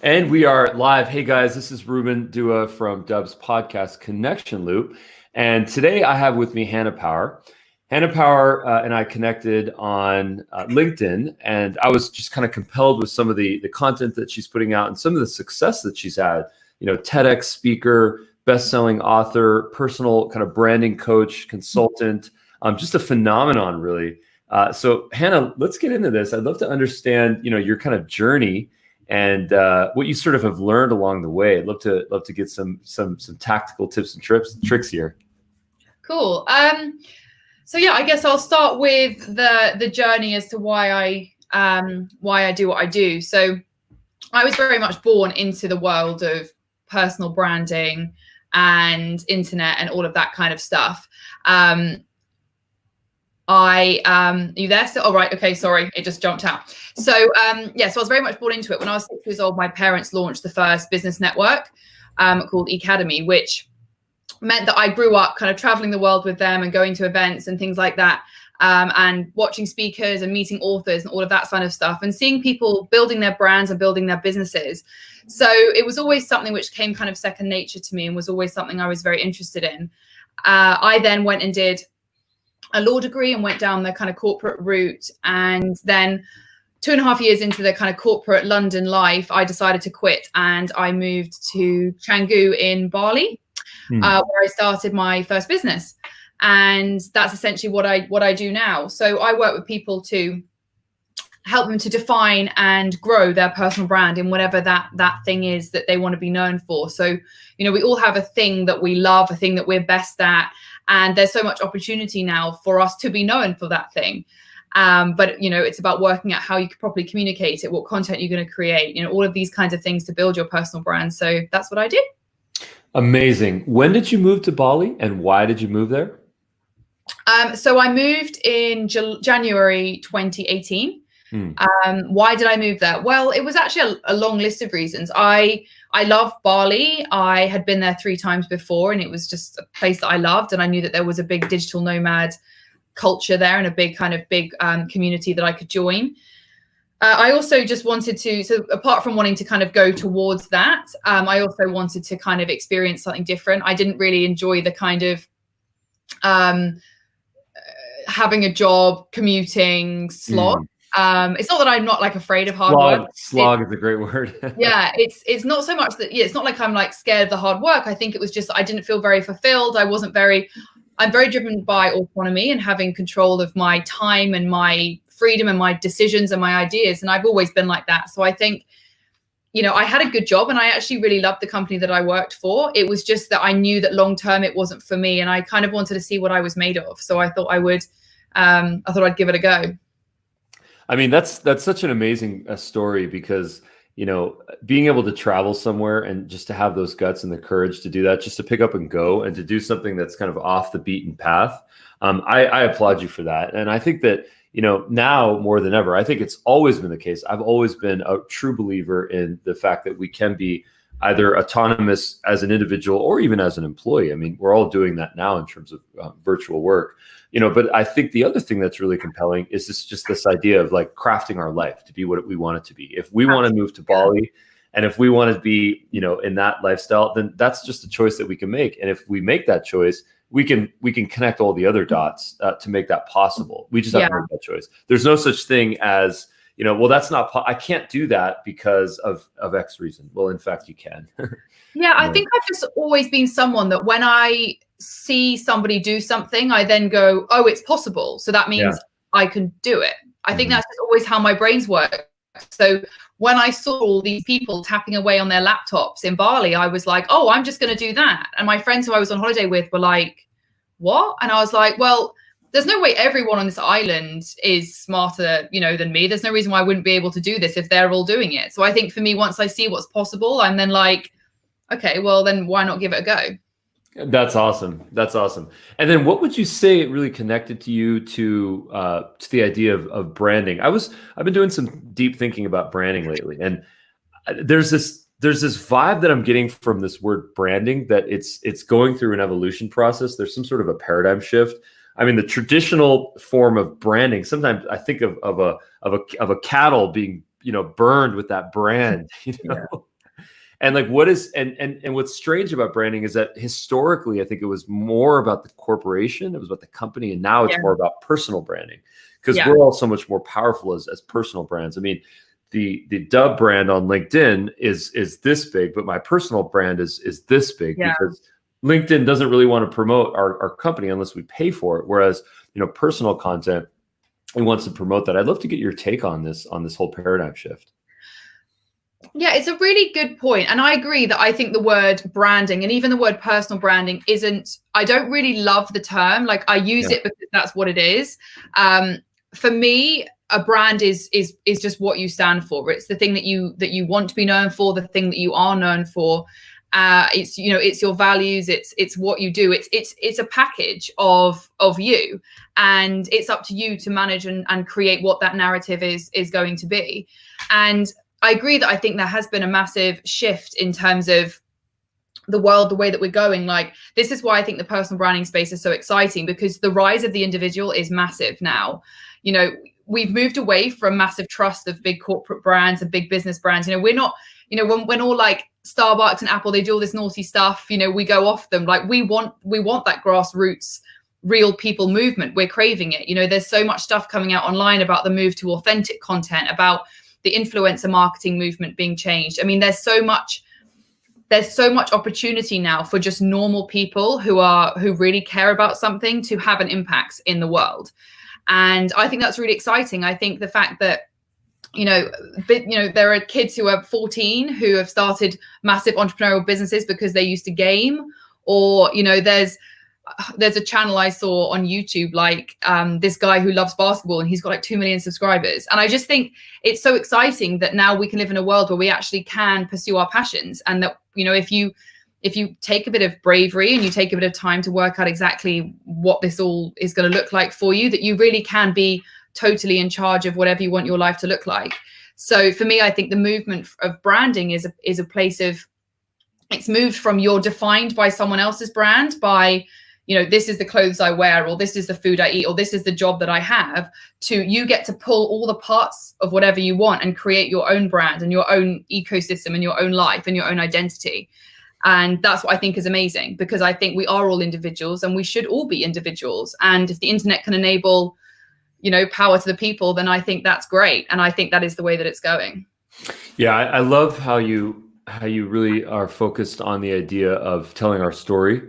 And we are live. Hey guys, this is Ruben Dua from Dub's podcast Connection Loop. And today I have with me Hannah Power. Hannah Power and I connected on LinkedIn, and I was just kind of compelled with some of the content that she's putting out and some of the success that she's had. You know, TedX speaker, best-selling author, personal kind of branding coach, consultant, just a phenomenon, really. So Hannah, let's get into this. I'd love to understand, your kind of journey and what you sort of have learned along the way. I'd love to get some tactical tips and tricks here. Cool. So yeah, I guess I'll start with the journey as to why I do what I do. So I was very much born into the world of personal branding and internet and all of that kind of stuff. You there still? Oh, right. Okay. Sorry. It just jumped out. So, so I was very much born into it. When I was 6 years old, my parents launched the first business network called Academy, which meant that I grew up kind of traveling the world with them and going to events and things like that, and watching speakers and meeting authors and all of that kind of stuff and seeing people building their brands and building their businesses. So it was always something which came kind of second nature to me and was always something I was very interested in. I then went and did a law degree and went down the kind of corporate route. And then 2.5 years into the kind of corporate London life, I decided to quit and I moved to Canggu in Bali, where I started my first business. And that's essentially what I do now. So I work with people to help them to define and grow their personal brand in whatever that thing is that they want to be known for. So, we all have a thing that we love, a thing that we're best at. And there's so much opportunity now for us to be known for that thing. But, it's about working out how you can properly communicate it, what content you're going to create, all of these kinds of things to build your personal brand. So that's what I do. Amazing. When did you move to Bali and why did you move there? So I moved in January 2018. Why did I move there? Well, it was actually a long list of reasons. I love Bali. I had been there 3 times before, and it was just a place that I loved. And I knew that there was a big digital nomad culture there and a big community that I could join. I also just wanted to, so apart from wanting to kind of go towards that, I also wanted to kind of experience something different. I didn't really enjoy the kind of having a job, commuting, slog. It's not that I'm not afraid of hard work. Slog is a great word. Yeah, it's not so much that, it's not like I'm scared of the hard work. I think it was just I didn't feel very fulfilled. I'm very driven by autonomy and having control of my time and my freedom and my decisions and my ideas. And I've always been like that. So I think, I had a good job and I actually really loved the company that I worked for. It was just that I knew that long term it wasn't for me. And I kind of wanted to see what I was made of. So I thought I'd give it a go. I mean, that's such an amazing story because, being able to travel somewhere and just to have those guts and the courage to do that, just to pick up and go and to do something that's kind of off the beaten path. I applaud you for that. And I think that, now more than ever, I think it's always been the case. I've always been a true believer in the fact that we can be either autonomous as an individual or even as an employee. I mean, we're all doing that now in terms of virtual work, but I think the other thing that's really compelling is this idea of crafting our life to be what we want it to be. If we want to move to Bali and if we want to be, in that lifestyle, then that's just a choice that we can make. And if we make that choice, we can connect all the other dots to make that possible. We just have to make that choice. There's no such thing as, well, that's not, I can't do that because of X reason. Well, in fact, you can. Yeah, I think I've just always been someone that when I see somebody do something, I then go, oh, it's possible. So that means I can do it. I think that's just always how my brains work. So when I saw all these people tapping away on their laptops in Bali, I was like, oh, I'm just going to do that. And my friends who I was on holiday with were like, what? And I was like, well, there's no way everyone on this island is smarter, than me. There's no reason why I wouldn't be able to do this if they're all doing it. So I think for me, once I see what's possible, I'm then like, okay, well, then why not give it a go? That's awesome. That's awesome. And then what would you say really connected to you to the idea of branding? I've been doing some deep thinking about branding lately, and there's this vibe that I'm getting from this word branding that it's going through an evolution process. There's some sort of a paradigm shift. I mean, the traditional form of branding, sometimes I think of a cattle being, burned with that brand, And like, what is, and what's strange about branding is that historically, I think it was more about the corporation, it was about the company, and now it's more about personal branding, because we're all so much more powerful as personal brands. I mean, the Dub brand on LinkedIn is this big, but my personal brand is this big, because LinkedIn doesn't really want to promote our company unless we pay for it. Whereas, personal content, it wants to promote that. I'd love to get your take on this whole paradigm shift. Yeah, it's a really good point. And I agree that I think the word branding and even the word personal branding I don't really love the term. Like, I use it because that's what it is. For me, a brand is just what you stand for. It's the thing that you want to be known for, the thing that you are known for. It's it's your values, it's what you do, it's a package of you, and it's up to you to manage and create what that narrative is going to be. And I agree that I think there has been a massive shift in terms of the world, the way that we're going. Like, this is why I think the personal branding space is so exciting, because the rise of the individual is massive now. We've moved away from massive trust of big corporate brands and big business brands. We're not, when all like Starbucks and Apple, they do all this naughty stuff, we go off them. Like, we want that grassroots, real people movement. We're craving it. There's so much stuff coming out online about the move to authentic content, about the influencer marketing movement being changed. I mean, there's so much opportunity now for just normal people who really care about something to have an impact in the world. And I think that's really exciting. I think the fact that, there are kids who are 14 who have started massive entrepreneurial businesses because they used to game, or, there's a channel I saw on YouTube, like this guy who loves basketball, and he's got like 2 million subscribers. And I just think it's so exciting that now we can live in a world where we actually can pursue our passions. And that, if you take a bit of bravery and you take a bit of time to work out exactly what this all is going to look like for you, that you really can be totally in charge of whatever you want your life to look like. So for me, I think the movement of branding is a place of, it's moved from you're defined by someone else's brand, by, this is the clothes I wear, or this is the food I eat, or this is the job that I have, to you get to pull all the parts of whatever you want and create your own brand and your own ecosystem and your own life and your own identity. And that's what I think is amazing, because I think we are all individuals and we should all be individuals. And if the internet can enable, power to the people, then I think that's great. And I think that is the way that it's going. Yeah, I love how you really are focused on the idea of telling our story.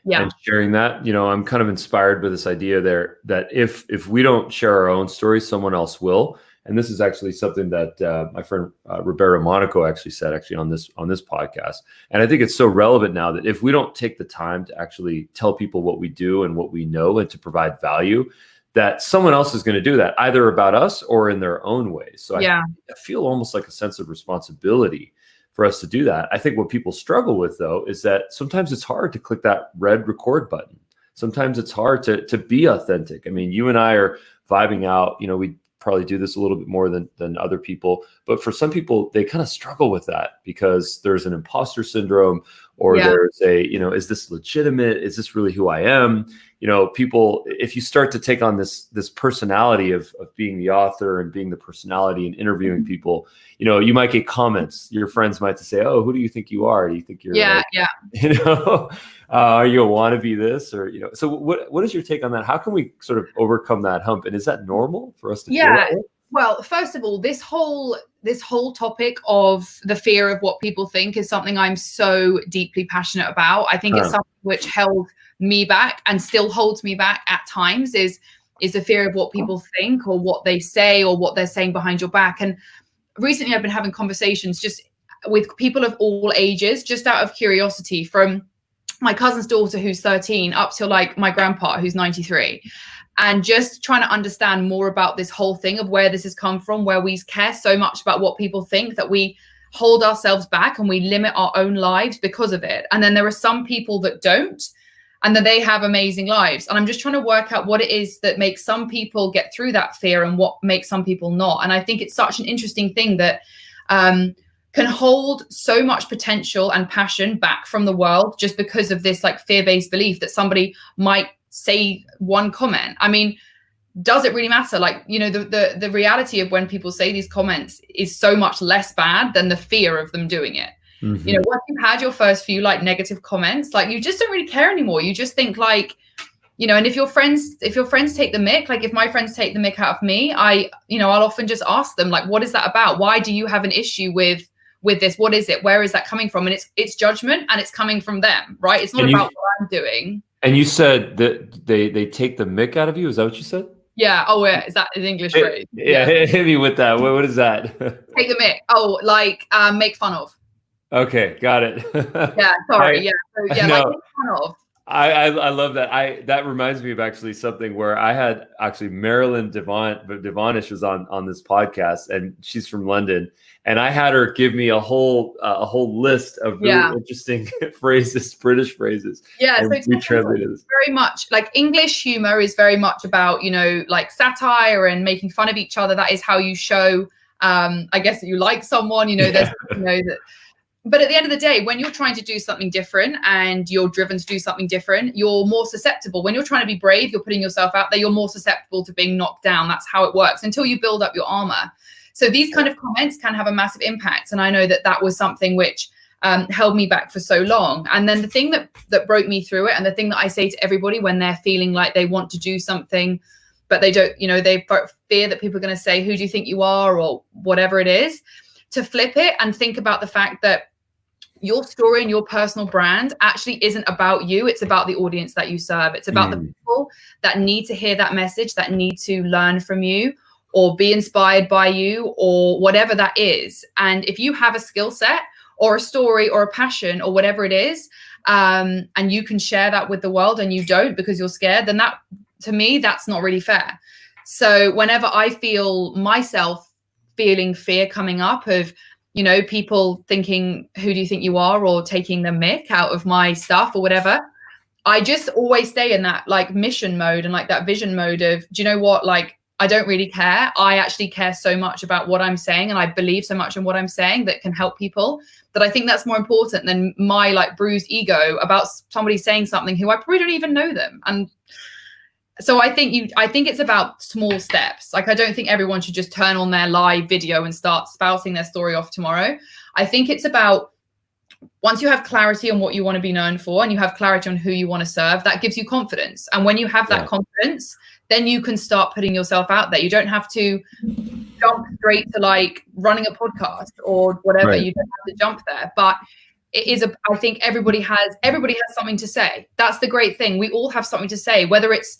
And sharing that. I'm kind of inspired by this idea there that if we don't share our own story, someone else will. And this is actually something that my friend Roberto Monaco actually said on this podcast. And I think it's so relevant now that if we don't take the time to actually tell people what we do and what we know and to provide value, that someone else is going to do that, either about us or in their own ways. So I feel almost like a sense of responsibility for us to do that. I think what people struggle with, though, is that sometimes it's hard to click that red record button. Sometimes it's hard to be authentic. I mean, you and I are vibing out. We probably do this a little bit more than other people. But for some people, they kind of struggle with that because there's an imposter syndrome, or there's a, is this legitimate? Is this really who I am? People, if you start to take on this personality of being the author and being the personality and interviewing people, you might get comments. Your friends might say, "Oh, who do you think you are? Do you think you're are you a wannabe this?" Or so what is your take on that? How can we sort of overcome that hump? And is that normal for us to feel that way? Well, first of all, this whole topic of the fear of what people think is something I'm so deeply passionate about. I think it's something which held me back and still holds me back at times, is the fear of what people think or what they say or what they're saying behind your back. And recently I've been having conversations just with people of all ages, just out of curiosity, from my cousin's daughter who's 13 up to like my grandpa who's 93. And just trying to understand more about this whole thing of where this has come from, where we care so much about what people think that we hold ourselves back and we limit our own lives because of it. And then there are some people that don't, and then they have amazing lives. And I'm just trying to work out what it is that makes some people get through that fear and what makes some people not. And I think it's such an interesting thing that can hold so much potential and passion back from the world just because of this like fear-based belief that somebody might say one comment. I mean, does it really matter? Like, the reality of when people say these comments is so much less bad than the fear of them doing it. You know, once you've had your first few like negative comments, like you just don't really care anymore. You just think like, you know, and if your friends take the mick, like if my friends take the mick out of me, I'll often just ask them, like, what is that about? Why do you have an issue with this? What is it? Where is that coming from? And it's judgment, and it's coming from them, right? It's not about what I'm doing. And you said that they take the mick out of you. Is that what you said? Yeah. Oh, yeah. Is that an English phrase? Yeah. Hit me with that. What is that? Take the mick. Oh, like make fun of. Okay, got it. Yeah. Sorry. Yeah. So, yeah. Like make fun of. I love that. That reminds me of actually something where I had actually Marilyn Devonish was on this podcast, and she's from London, and I had her give me a whole list of really interesting phrases, British phrases. Yeah, so it's very much like English humor is very much about, you know, like satire and making fun of each other. That is how you show, I guess, that you like someone. You know, there's you know that. But at the end of the day, when you're trying to do something different and you're driven to do something different, you're more susceptible. When you're trying to be brave, you're putting yourself out there, you're more susceptible to being knocked down. That's how it works until you build up your armor. So these kind of comments can have a massive impact. And I know that was something which held me back for so long. And then the thing that broke me through it, and the thing that I say to everybody when they're feeling like they want to do something, but they don't, you know, they fear that people are going to say, who do you think you are, or whatever it is, to flip it and think about the fact that your story and your personal brand actually isn't about you. It's about the audience that you serve. It's about the people that need to hear that message, that need to learn from you or be inspired by you or whatever that is. And if you have a skill set or a story or a passion or whatever it is, and you can share that with the world and you don't because you're scared, then that, to me, that's not really fair. So whenever I feel myself feeling fear coming up of, you know, people thinking, who do you think you are, or taking the mick out of my stuff or whatever, I just always stay in that like mission mode and like that vision mode of, do you know what? Like, I don't really care. I actually care so much about what I'm saying, and I believe so much in what I'm saying that can help people, that I think that's more important than my like bruised ego about somebody saying something who I probably don't even know them. And so I think it's about small steps. Like, I don't think everyone should just turn on their live video and start spouting their story off tomorrow. I think it's about, once you have clarity on what you want to be known for and you have clarity on who you want to serve, that gives you confidence. And when you have that confidence, then you can start putting yourself out there. You don't have to jump straight to like running a podcast or whatever. You don't have to jump there. But it is I think everybody has something to say. That's the great thing. We all have something to say, whether it's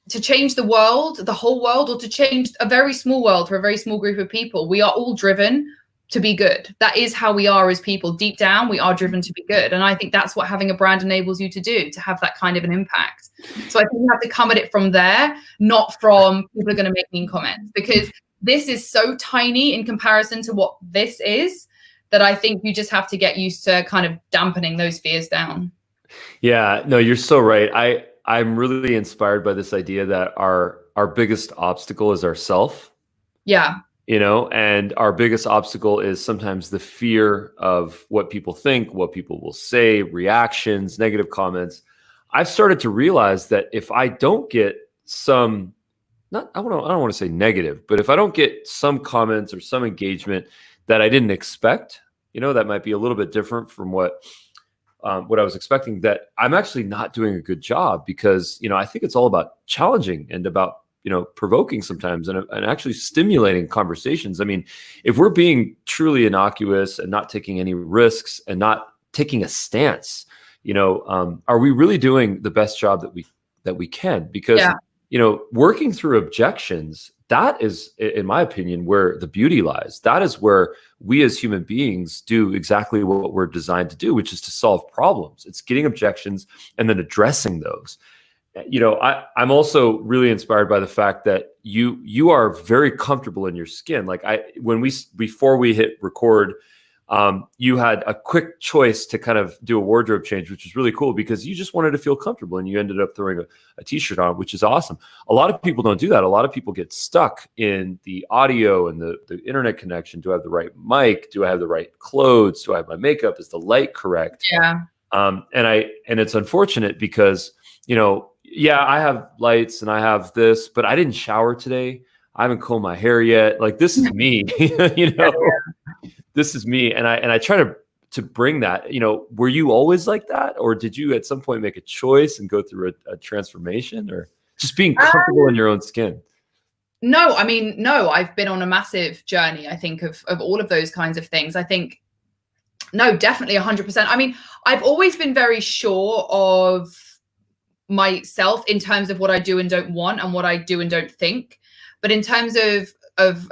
to change the world, the whole world, or to change a very small world for a very small group of people. We are all driven to be good. That is how we are as people. Deep down, we are driven to be good. And I think that's what having a brand enables you to do, to have that kind of an impact. So I think you have to come at it from there, not from people are going to make mean comments, because this is so tiny in comparison to what this is, that I think you just have to get used to kind of dampening those fears down. Yeah, no, you're so right. I'm really inspired by this idea that our biggest obstacle is ourself. Yeah. You know, and our biggest obstacle is sometimes the fear of what people think, what people will say, reactions, negative comments. I've started to realize that if I don't get some, I don't want to say negative, but if I don't get some comments or some engagement that I didn't expect, you know, that might be a little bit different from what I was expecting, that I'm actually not doing a good job, because, you know, I think it's all about challenging and about, you know, provoking sometimes and actually stimulating conversations. I mean, if we're being truly innocuous and not taking any risks and not taking a stance, you know, are we really doing the best job that we can? Because, you know, working through objections, that is, in my opinion, where the beauty lies. That is where we as human beings do exactly what we're designed to do, which is to solve problems. It's getting objections and then addressing those. You know, I'm also really inspired by the fact that you are very comfortable in your skin. Like before we hit record, you had a quick choice to kind of do a wardrobe change, which was really cool because you just wanted to feel comfortable, and you ended up throwing a t-shirt on, which is awesome. A lot of people don't do that. A lot of people get stuck in the audio and the internet connection. Do I have the right mic? Do I have the right clothes? Do I have my makeup? Is the light correct? Yeah. And it's unfortunate because, you know, I have lights and I have this, but I didn't shower today. I haven't combed my hair yet. Like, this is me, you know, this is me. And I try to to bring that, were you always like that, or did you at some point make a choice and go through a transformation, or just being comfortable in your own skin? No, I mean, no, I've been on a massive journey, I think, of all of those kinds of things. I think, no, definitely 100%. I mean, I've always been very sure of myself in terms of what I do and don't want and what I do and don't think. But in terms of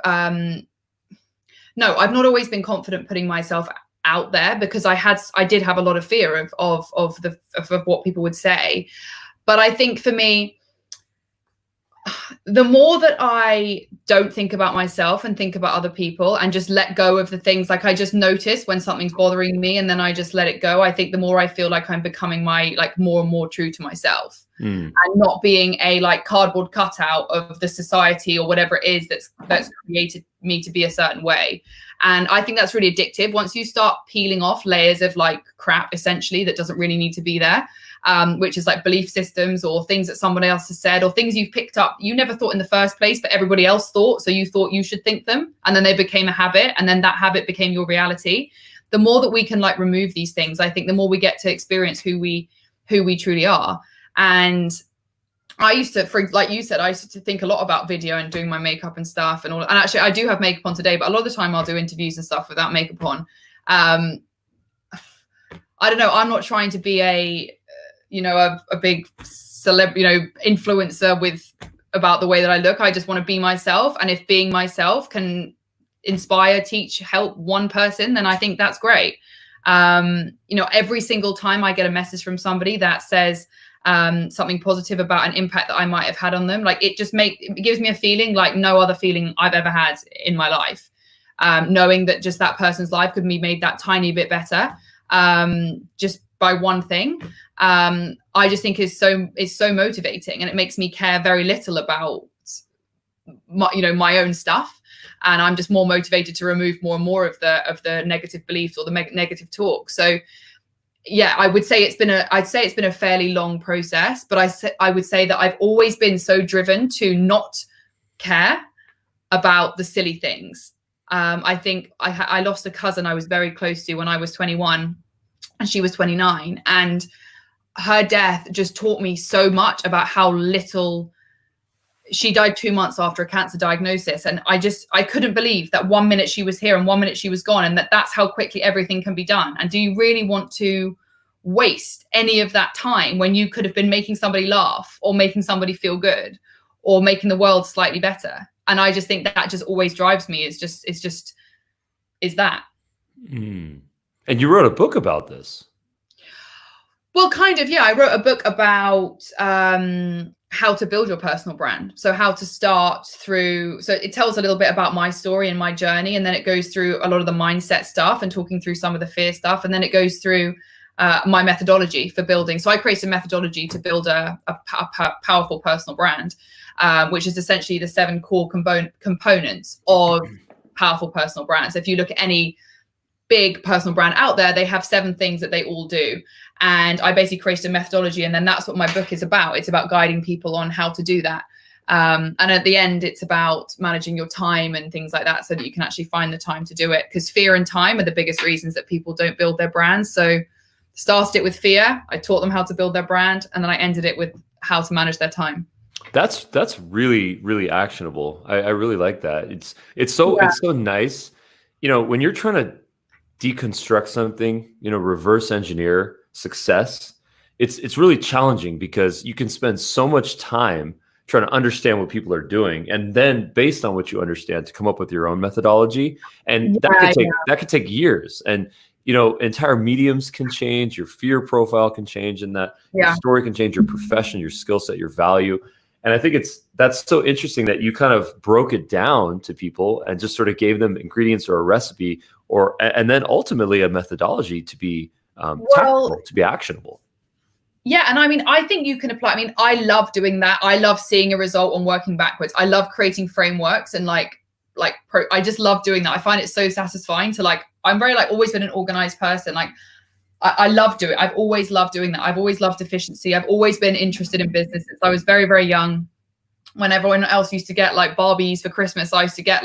no, I've not always been confident putting myself out there, because I did have a lot of fear of what people would say. But I think for me, the more that I don't think about myself and think about other people and just let go of the things, like I just notice when something's bothering me and then I just let it go, I think the more I feel like I'm becoming more and more true to myself, and not being a cardboard cutout of the society or whatever it is that's created me to be a certain way. And I think that's really addictive. Once you start peeling off layers of crap, essentially, that doesn't really need to be there, which is belief systems or things that somebody else has said or things you've picked up you never thought in the first place, but everybody else thought, so you thought you should think them, and then they became a habit, and then that habit became your reality. The more that we can remove these things, I think the more we get to experience who we truly are. And I used to, like you said, I used to think a lot about video and doing my makeup and stuff and all. And actually, I do have makeup on today, but a lot of the time I'll do interviews and stuff without makeup on. I don't know. I'm not trying to be a big influencer about the way that I look. I just want to be myself. And if being myself can inspire, teach, help one person, then I think that's great. Every single time I get a message from somebody that says something positive about an impact that I might have had on them, it gives me a feeling like no other feeling I've ever had in my life. Knowing that just that person's life could be made that tiny bit better, just by one thing, I just think is so motivating, and it makes me care very little about my own stuff, and I'm just more motivated to remove more and more of the negative beliefs or the negative talk. So yeah, I'd say it's been a fairly long process, but I would say that I've always been so driven to not care about the silly things. I think I lost a cousin I was very close to when I was 21 and she was 29, and her death just taught me so much about how little. She died 2 months after a cancer diagnosis, and I couldn't believe that 1 minute she was here and 1 minute she was gone, and that's how quickly everything can be done. And do you really want to waste any of that time when you could have been making somebody laugh or making somebody feel good or making the world slightly better? And I just think that just always drives me. Is that. And you wrote a book about this. Well, kind of, yeah. I wrote a book about how to build your personal brand. So how to start through. So it tells a little bit about my story and my journey. And then it goes through a lot of the mindset stuff and talking through some of the fear stuff. And then it goes through my methodology for building. So I created a methodology to build a powerful personal brand, which is essentially the 7 core components of powerful personal brands. So if you look at any big personal brand out there, they have 7 things that they all do. And I basically created a methodology, and then that's what my book is about. It's about guiding people on how to do that. And at the end, it's about managing your time and things like that so that you can actually find the time to do it. Because fear and time are the biggest reasons that people don't build their brands. So started it with fear. I taught them how to build their brand, and then I ended it with how to manage their time. That's really, really actionable. I really like that. It's so nice. When you're trying to deconstruct something, reverse engineer success, it's really challenging because you can spend so much time trying to understand what people are doing, and then based on what you understand to come up with your own methodology. And that could take years. And entire mediums can change, your fear profile can change, and that your story can change, your profession, your skill set, your value. And I think that's so interesting that you kind of broke it down to people and just sort of gave them ingredients or a recipe, and then ultimately a methodology to be tactical, to be actionable. Yeah. And I mean, I think you can apply. I mean, I love doing that. I love seeing a result and working backwards. I love creating frameworks and I just love doing that. I find it so satisfying to I'm very always been an organized person. I love doing it. I've always loved doing that. I've always loved efficiency. I've always been interested in business since I was very, very young. When everyone else used to get Barbies for Christmas, I used to get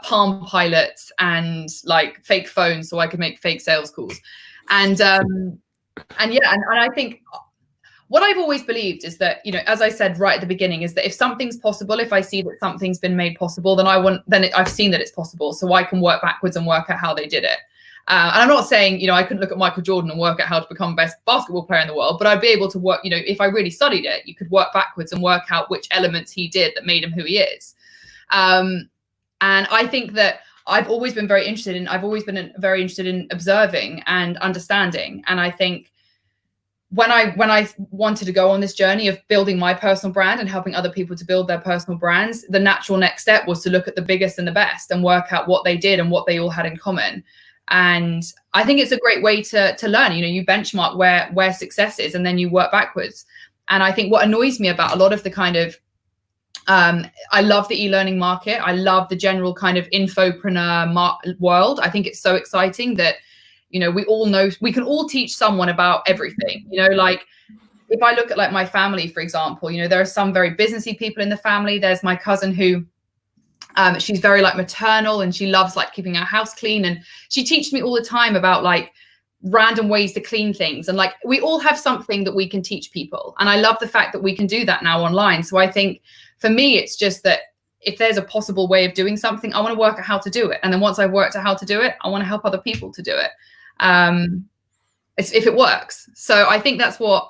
Palm Pilots and like fake phones so I could make fake sales calls. And yeah, and I think what I've always believed is that, you know, as I said right at the beginning, is that if something's possible, if I see that something's been made possible, then I've seen that it's possible, so I can work backwards and work out how they did it. And I'm not saying, you know, I couldn't look at Michael Jordan and work out how to become the best basketball player in the world, but I'd be able to work, you know, if I really studied it, you could work backwards and work out which elements he did that made him who he is. And I think that I've always been very interested in observing and understanding. And I think when I wanted to go on this journey of building my personal brand and helping other people to build their personal brands, the natural next step was to look at the biggest and the best and work out what they did and what they all had in common. And I think it's a great way to learn. You know, you benchmark where success is and then you work backwards. And I think what annoys me about a lot of the kind of I love the e-learning market. I love the general kind of infopreneur world. I think it's so exciting that, you know, we all know, we can all teach someone about everything. You know, like if I look at like my family, for example, you know, there are some very businessy people in the family. There's my cousin who she's very like maternal and she loves like keeping our house clean. And she teaches me all the time about like random ways to clean things. And like, we all have something that we can teach people. And I love the fact that we can do that now online. So I think for me, it's just that if there's a possible way of doing something, I want to work out how to do it. And then once I've worked out how to do it, I want to help other people to do it. If it works. So I think that's what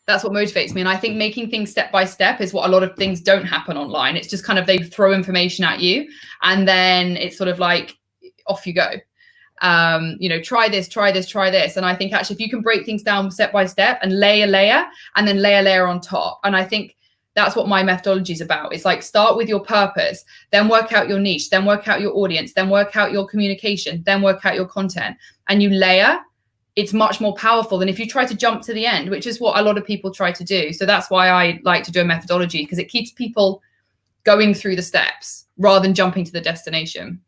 motivates me. And I think making things step by step is what a lot of things don't happen online. It's just kind of, they throw information at you and then it's sort of like, off you go. You know, try this. And I think actually if you can break things down step by step and layer and then layer on top. And I think that's what my methodology is about. It's like, start with your purpose, then work out your niche, then work out your audience, then work out your communication, then work out your content, and you layer. It's much more powerful than if you try to jump to the end, which is what a lot of people try to do. So that's why I like to do a methodology, because it keeps people going through the steps rather than jumping to the destination.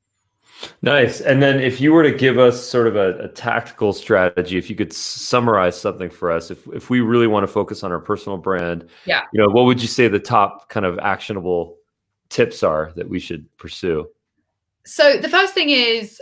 Nice. And then if you were to give us sort of a tactical strategy, if you could summarize something for us, if we really want to focus on our personal brand, yeah, you know, what would you say the top kind of actionable tips are that we should pursue? So the first thing is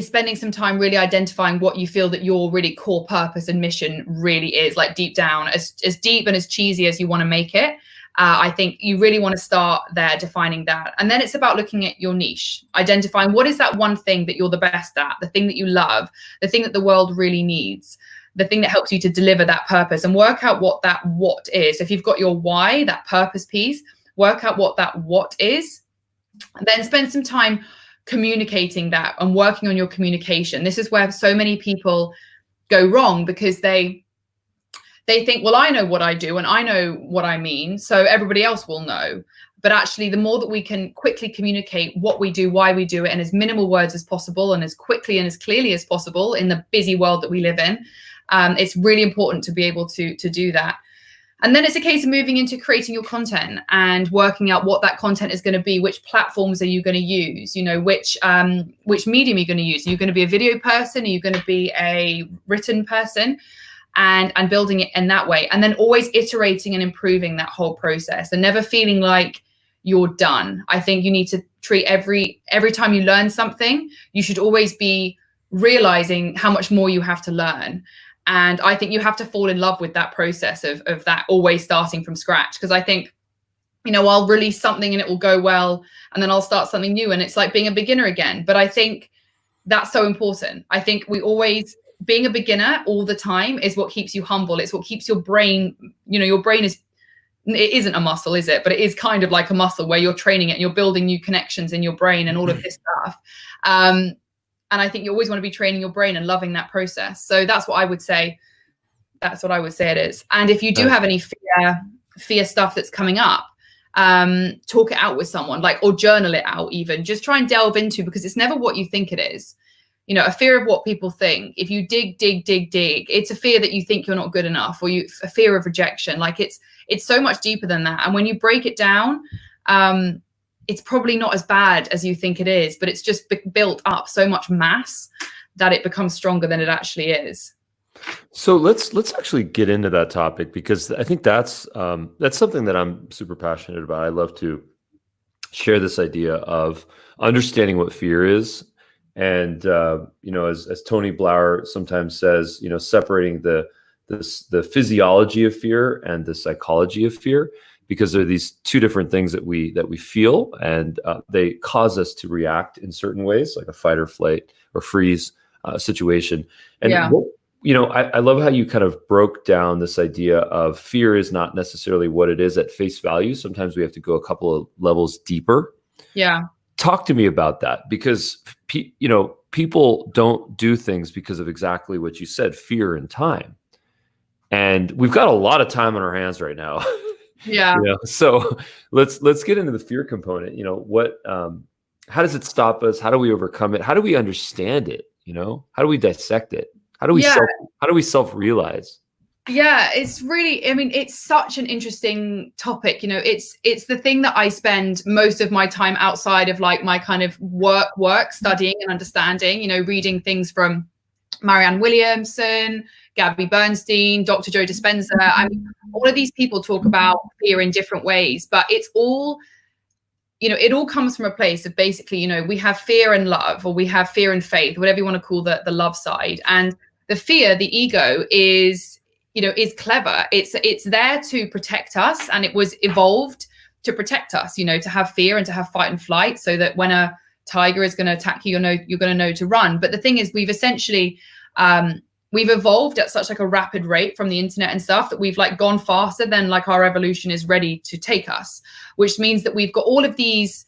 spending some time really identifying what you feel that your really core purpose and mission really is, like deep down, as deep and as cheesy as you want to make it. I think you really want to start there, defining that. And then it's about looking at your niche, identifying what is that one thing that you're the best at, the thing that you love, the thing that the world really needs, the thing that helps you to deliver that purpose, and work out what that what is. If you've got your why, that purpose piece, work out what that what is, and then spend some time communicating that and working on your communication. This is where so many people go wrong, because they think, well, I know what I do and I know what I mean, so everybody else will know. But actually, the more that we can quickly communicate what we do, why we do it, in as minimal words as possible and as quickly and as clearly as possible in the busy world that we live in, it's really important to be able to do that. And then it's a case of moving into creating your content and working out what that content is going to be. Which platforms are you going to use? You know, which medium are you going to use? Are you going to be a video person? Are you going to be a written person? And building it in that way. And then always iterating and improving that whole process and never feeling like you're done. I think you need to treat every time you learn something, you should always be realizing how much more you have to learn. And I think you have to fall in love with that process of that always starting from scratch. Because I think, you know, I'll release something and it will go well, and then I'll start something new and it's like being a beginner again. But I think that's so important. I think being a beginner all the time is what keeps you humble. It's what keeps your brain, you know, your brain it isn't a muscle, is it? But it is kind of like a muscle where you're training it and you're building new connections in your brain and all of this stuff. And I think you always want to be training your brain and loving that process. So that's what I would say. That's what I would say it is. And if you do have any fear stuff that's coming up, talk it out with someone, like, or journal it out even. Just try and delve into, because it's never what you think it is. You know, a fear of what people think. If you dig, it's a fear that you think you're not good enough, or a fear of rejection. Like it's so much deeper than that. And when you break it down, it's probably not as bad as you think it is, but it's just built up so much mass that it becomes stronger than it actually is. So let's actually get into that topic, because I think that's something that I'm super passionate about. I love to share this idea of understanding what fear is. And, as Tony Blauer sometimes says, separating the physiology of fear and the psychology of fear, because they're these two different things that we feel, and they cause us to react in certain ways, like a fight or flight or freeze situation. And I love how you kind of broke down this idea of fear is not necessarily what it is at face value. Sometimes we have to go a couple of levels deeper. Yeah. Talk to me about that, because people don't do things because of exactly what you said, fear and time. And we've got a lot of time on our hands right now. Yeah. So let's get into the fear component. How does it stop us? How do we overcome it? How do we understand it? How do we dissect it? How do we self-realize? Yeah, it's really, I mean, it's such an interesting topic. It's the thing that I spend most of my time outside of like my kind of work studying and understanding, reading things from Marianne Williamson, Gabby Bernstein, Dr. Joe Dispenza. I mean, all of these people talk about fear in different ways, but it's all, it all comes from a place of basically, we have fear and love, or we have fear and faith, whatever you want to call the love side. And the fear, the ego is clever. It's there to protect us, and it was evolved to protect us, to have fear and to have fight and flight, so that when a tiger is going to attack you, you're going to know to run. But the thing is, we've essentially we've evolved at such like a rapid rate from the internet and stuff that we've like gone faster than like our evolution is ready to take us, which means that we've got all of these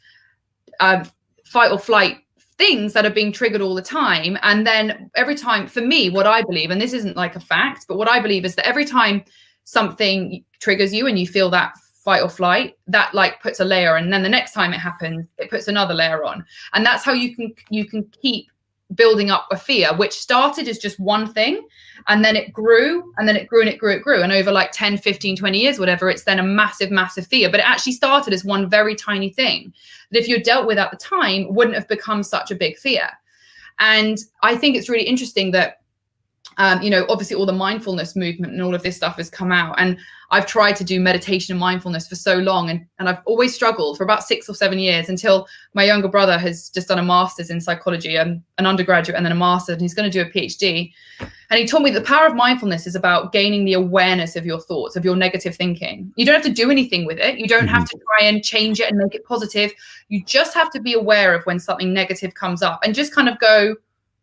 fight or flight things that are being triggered all the time. And then every time, for me, what I believe, and this isn't like a fact, but what I believe is that every time something triggers you and you feel that fight or flight, that like puts a layer, and then the next time it happens, it puts another layer on. And that's how you can keep building up a fear, which started as just one thing, and then it grew, and then it grew, and it grew. And over like 10, 15, 20 years, whatever, it's then a massive, massive fear. But it actually started as one very tiny thing that if you dealt with at the time, wouldn't have become such a big fear. And I think it's really interesting that, obviously all the mindfulness movement and all of this stuff has come out. And I've tried to do meditation and mindfulness for so long. And I've always struggled for about 6 or 7 years, until my younger brother has just done a master's in psychology, an undergraduate and then a master's, and he's going to do a PhD. And he told me the power of mindfulness is about gaining the awareness of your thoughts, of your negative thinking. You don't have to do anything with it. You don't have to try and change it and make it positive. You just have to be aware of when something negative comes up and just kind of go,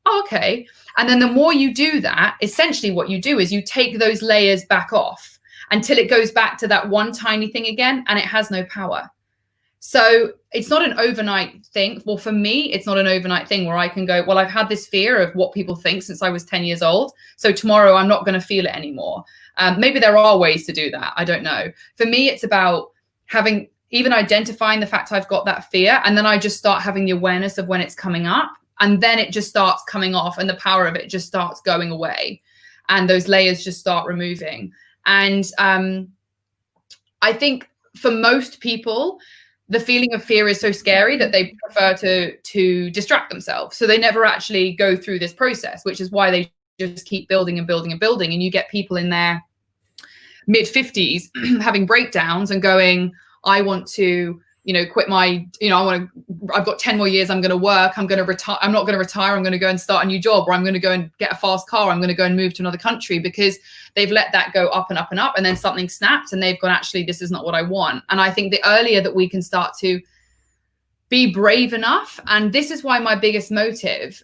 oh, okay. And then the more you do that, essentially what you do is you take those layers back off until it goes back to that one tiny thing again, and it has no power. So it's not an overnight thing. Well, for me, it's not an overnight thing where I can go, well, I've had this fear of what people think since I was 10 years old. So tomorrow I'm not going to feel it anymore. Maybe there are ways to do that. I don't know. For me, it's about even identifying the fact I've got that fear. And then I just start having the awareness of when it's coming up. And then it just starts coming off, and the power of it just starts going away. And those layers just start removing. And I think for most people, the feeling of fear is so scary that they prefer to distract themselves. So they never actually go through this process, which is why they just keep building and building and building. And you get people in their mid-50s having breakdowns and going, I want to, quit my, I've got 10 more years. I'm going to work. I'm going to retire. I'm not going to retire. I'm going to go and start a new job, or I'm going to go and get a fast car. I'm going to go and move to another country, because they've let that go up and up and up. And then something snapped and they've gone, actually, this is not what I want. And I think the earlier that we can start to be brave enough, and this is why my biggest motive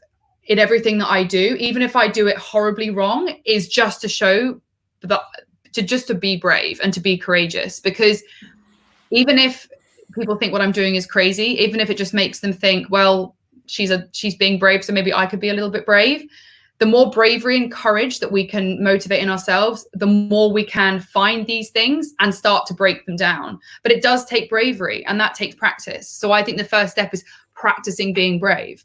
in everything that I do, even if I do it horribly wrong, is just to show to be brave and to be courageous. Because even if people think what I'm doing is crazy, even if it just makes them think, well, she's being brave, so maybe I could be a little bit brave. The more bravery and courage that we can motivate in ourselves, the more we can find these things and start to break them down. But it does take bravery, and that takes practice. So I think the first step is practicing being brave,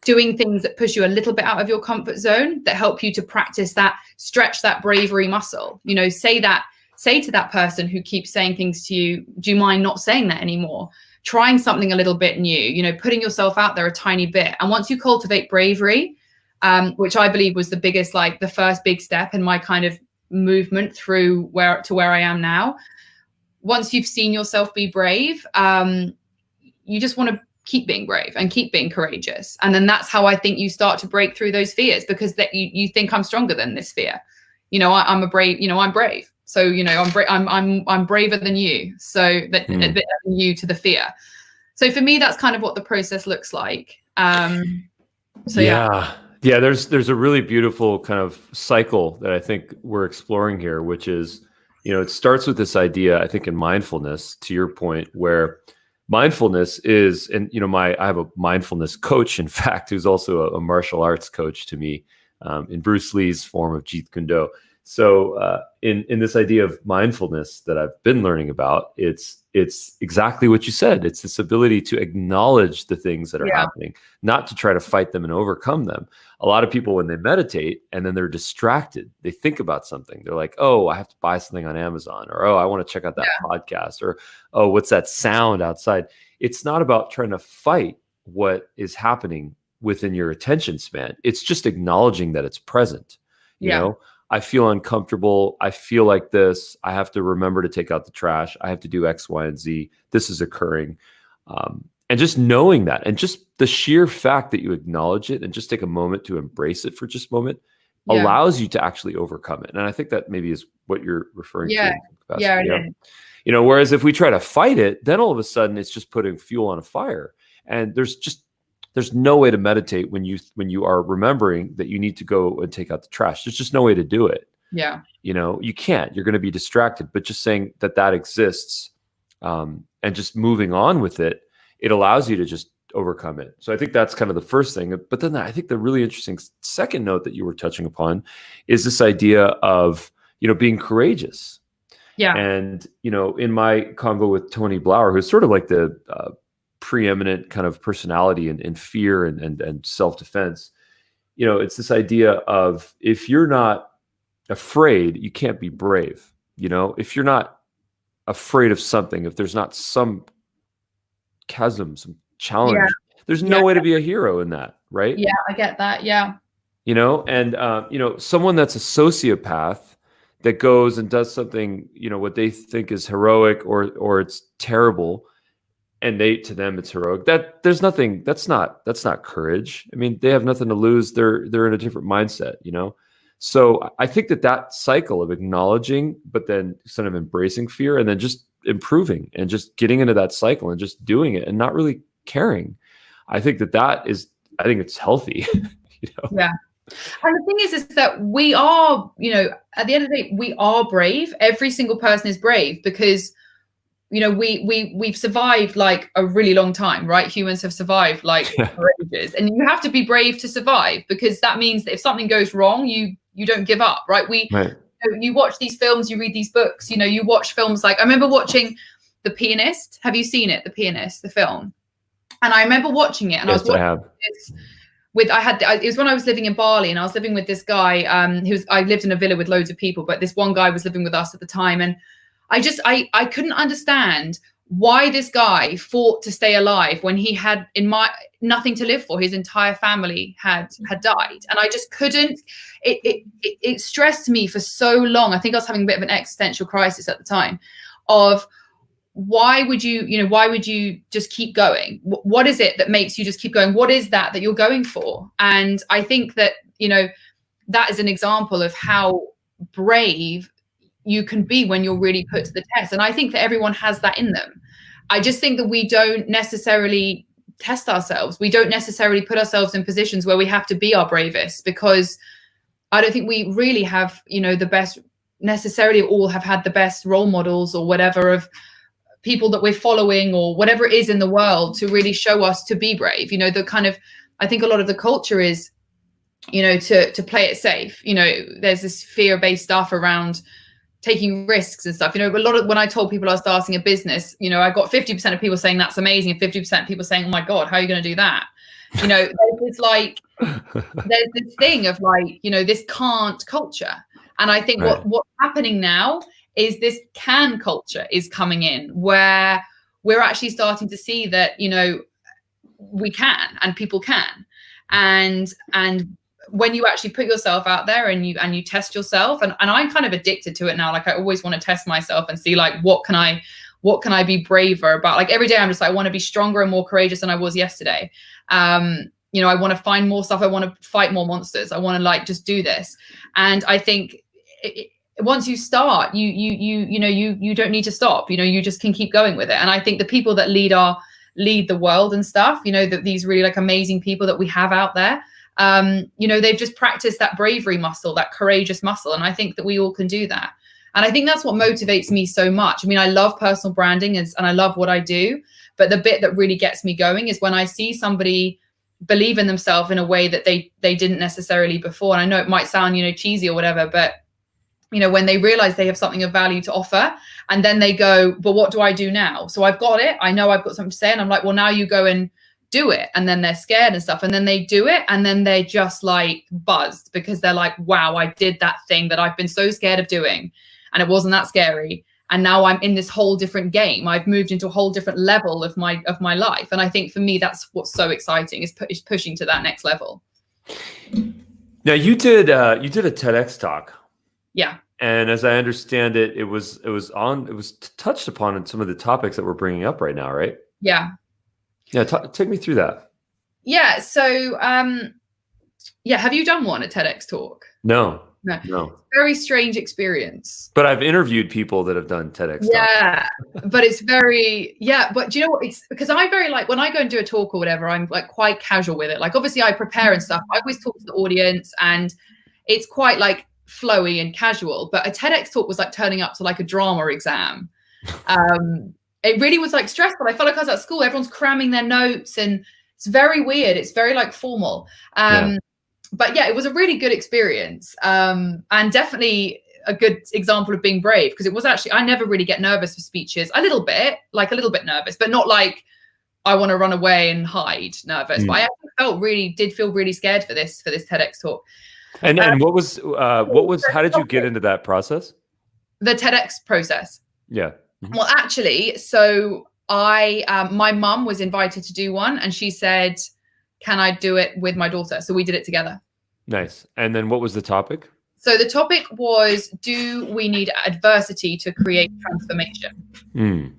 doing things that push you a little bit out of your comfort zone, that help you to practice that, stretch that bravery muscle. Say to that person who keeps saying things to you, do you mind not saying that anymore? Trying something a little bit new, putting yourself out there a tiny bit. And once you cultivate bravery, which I believe was the first big step in my kind of movement through where I am now. Once you've seen yourself be brave, you just want to keep being brave and keep being courageous. And then that's how I think you start to break through those fears, because that you think I'm stronger than this fear. I'm a brave, I'm brave. So, I'm braver than you. So that you to the fear. So for me, that's kind of what the process looks like. Yeah, there's a really beautiful kind of cycle that I think we're exploring here, which is, it starts with this idea, I think, in mindfulness, to your point, where mindfulness is, and I have a mindfulness coach, in fact, who's also a martial arts coach to me, in Bruce Lee's form of Jeet Kune Do. So in this idea of mindfulness that I've been learning about, it's exactly what you said. It's this ability to acknowledge the things that are happening, not to try to fight them and overcome them. A lot of people, when they meditate and then they're distracted, they think about something. They're like, oh, I have to buy something on Amazon, or, oh, I want to check out that podcast, or, oh, what's that sound outside? It's not about trying to fight what is happening within your attention span. It's just acknowledging that it's present. You know, I feel uncomfortable. I feel like this. I have to remember to take out the trash. I have to do X, Y, and Z. This is occurring. And just knowing that, and just the sheer fact that you acknowledge it and just take a moment to embrace it for just a moment allows you to actually overcome it. And I think that maybe is what you're referring to. Whereas if we try to fight it, then all of a sudden it's just putting fuel on a fire. And there's no way to meditate when you are remembering that you need to go and take out the trash. There's just no way to do it. Yeah. You can't. You're going to be distracted. But just saying that exists, and just moving on with it, it allows you to just overcome it. So I think that's kind of the first thing. But then I think the really interesting second note that you were touching upon is this idea of, being courageous. Yeah. And, in my convo with Tony Blauer, who's sort of like the preeminent kind of personality in fear and self-defense, it's this idea of, if you're not afraid, you can't be brave. If you're not afraid of something, if there's not some chasm, some challenge, there's no way to be a hero in that, right? Yeah, I get that. Yeah. Someone that's a sociopath that goes and does something, what they think is heroic or it's terrible, and to them it's heroic. That's not courage. I mean, they have nothing to lose. They're in a different mindset, So I think that cycle of acknowledging, but then sort of embracing fear, and then just improving and just getting into that cycle and just doing it and not really caring. I think I think it's healthy. Yeah. And the thing is that we are, at the end of the day, we are brave. Every single person is brave because, we've survived like a really long time, right? Humans have survived like for ages, and you have to be brave to survive, because that means that if something goes wrong, you don't give up, right? You watch these films, you read these books, you watch films like, I remember watching The Pianist. Have you seen it? The Pianist, the film. And I remember watching it, and yes, I was watching it was when I was living in Bali, and I was living with this guy I lived in a villa with loads of people, but this one guy was living with us at the time. And I couldn't understand why this guy fought to stay alive when he had nothing to live for. His entire family had died. And I just couldn't, it stressed me for so long. I think I was having a bit of an existential crisis at the time of, why would you just keep going? What is it that makes you just keep going? What is that you're going for? And I think that, that is an example of how brave you can be when you're really put to the test. And I think that everyone has that in them. I just think that we don't necessarily test ourselves. We don't necessarily put ourselves in positions where we have to be our bravest, because I don't think we really have, the best, necessarily all have had the best role models or whatever of people that we're following or whatever it is in the world to really show us to be brave. The kind of, I think a lot of the culture is, to play it safe. There's this fear-based stuff around taking risks and stuff. A lot of, when I told people I was starting a business, I got 50% of people saying that's amazing, and 50% of people saying, oh my God, how are you going to do that? It's like, there's this thing of like, this can't culture. And I think what's happening now is this can culture is coming in, where we're actually starting to see that, we can, and people can. And when you actually put yourself out there and you test yourself, and I'm kind of addicted to it now. Like, I always want to test myself and see like, what can I what can I be braver about? Like every day I'm just like, I want to be stronger and more courageous than I was yesterday. You know, I want to find more stuff. I want to fight more monsters. I want to like just do this. And I think once you start, you don't need to stop. You know, you just can keep going with it. And I think the people that lead the world and stuff, you know, that these really like amazing people that we have out there, you know, they've just practiced that bravery muscle, that courageous muscle. And I think that we all can do that. And I think that's what motivates me so much. I mean, I love personal branding and I love what I do, but the bit that really gets me going is when I see somebody believe in themselves in a way that they didn't necessarily before. And I know it might sound, you know, cheesy or whatever, but you know, when they realize they have something of value to offer, and then they go, but what do I do now? So I've got it. I know I've got something to say. And I'm like, well, now you go and do it. And then they're scared and stuff. And then they do it. And then they're just like buzzed because they're like, wow, I did that thing that I've been so scared of doing. And it wasn't that scary. And now I'm in this whole different game. I've moved into a whole different level of my life. And I think for me, that's what's so exciting is pushing to that next level. Now you did a TEDx talk. Yeah. And as I understand it, it was touched upon in some of the topics that we're bringing up right now, right? Yeah. Yeah. Take me through that. Yeah. So, yeah. Have you done one, a TEDx talk? No. Very strange experience. But I've interviewed people that have done TEDx. Yeah, but it's very, But do you know what? It's because I very like when I go and do a talk or whatever, I'm like quite casual with it. Like obviously I prepare and stuff. I always talk to the audience and it's quite like flowy and casual. But a TEDx talk was like turning up to like a drama exam. It really was like stressful. I felt like I was at school. Everyone's cramming their notes and it's very weird. It's very like formal. But yeah, it was a really good experience and definitely a good example of being brave because it was actually, I never really get nervous for speeches, a little bit nervous, but not like I want to run away and hide nervous. But I actually did feel really scared for this TEDx talk. And what was, how did you get into that process? The TEDx process. Yeah. Mm-hmm. Well, actually, so my mum was invited to do one and she said, can I do it with my daughter? So we did it together. Nice. And then what was the topic? So the topic was, do we need adversity to create transformation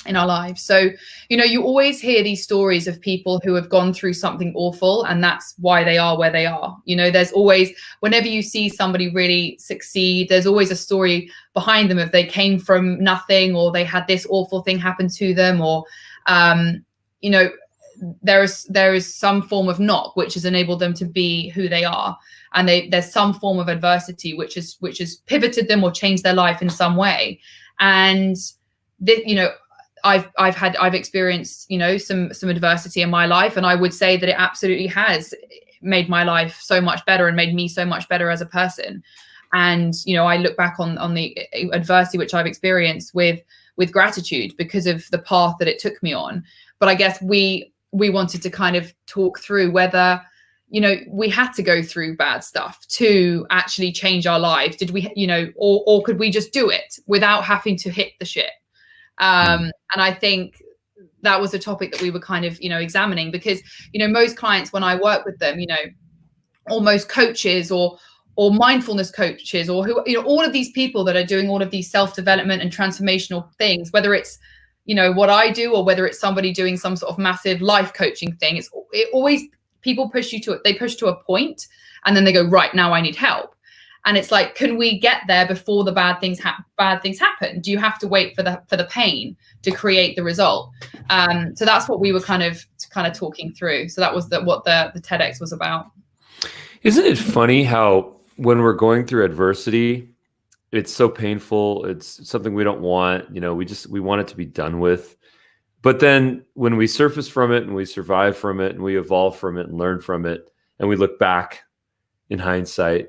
in our lives? So, you know, you always hear these stories of people who have gone through something awful and that's why they are where they are. You know, there's always, whenever you see somebody really succeed, there's always a story behind them if they came from nothing or they had this awful thing happen to them or, you know, there is some form of knock which has enabled them to be who they are, and there's some form of adversity which has pivoted them or changed their life in some way. And you know, I've experienced, you know, some adversity in my life, and I would say that it absolutely has made my life so much better and made me so much better as a person. And you know, I look back on the adversity which I've experienced with gratitude because of the path that it took me on. But I guess we wanted to kind of talk through whether, you know, we had to go through bad stuff to actually change our lives. Did we, you know, or could we just do it without having to hit the shit? And I think that was a topic that we were kind of, you know, examining because, you know, most clients when I work with them, you know, almost coaches or mindfulness coaches or who, you know, all of these people that are doing all of these self-development and transformational things, whether it's, you know, what I do or whether it's somebody doing some sort of massive life coaching thing, it always, people push to a point and then they go, right, now I need help. And it's like, can we get there before the bad things happen? Do you have to wait for the pain to create the result? So that's what we were kind of talking through. So that was what the TEDx was about. Isn't it funny how when we're going through adversity, it's so painful. It's something we don't want, you know, we want it to be done with. But then when we surface from it and we survive from it and we evolve from it and learn from it, and we look back in hindsight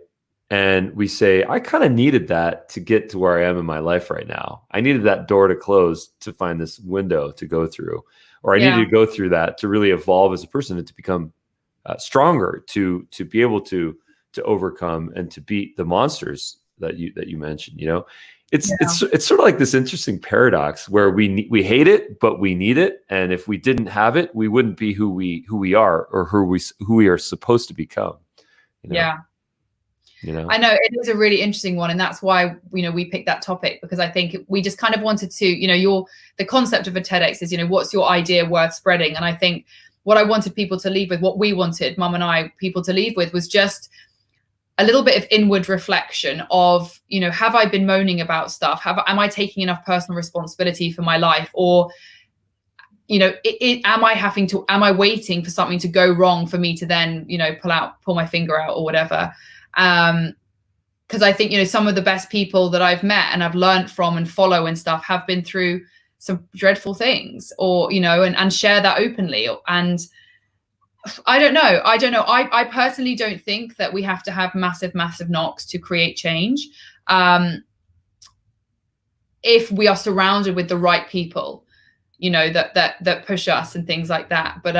and we say, I kind of needed that to get to where I am in my life right now. I needed that door to close to find this window to go through, or I needed to go through that to really evolve as a person and to become stronger, to be able to overcome and to beat the monsters that you mentioned. You know, it's sort of like this interesting paradox where we hate it, but we need it. And if we didn't have it, we wouldn't be who we are or who we are supposed to become. You know? you know? I know it is a really interesting one, and that's why, you know, we picked that topic, because I think we just kind of wanted to, you know, the concept of a TEDx is, you know, what's your idea worth spreading? And I think what I wanted people to leave with, what we wanted, Mum and I, people to leave with, was just a little bit of inward reflection of, you know, have I been moaning about stuff? Am I taking enough personal responsibility for my life? Or, you know, am I waiting for something to go wrong for me to then, you know, pull my finger out or whatever? Because I think, you know, some of the best people that I've met and I've learned from and follow and stuff have been through some dreadful things, or, you know, and share that openly. And I don't know. I personally don't think that we have to have massive knocks to create change. If we are surrounded with the right people, you know, that push us and things like that. But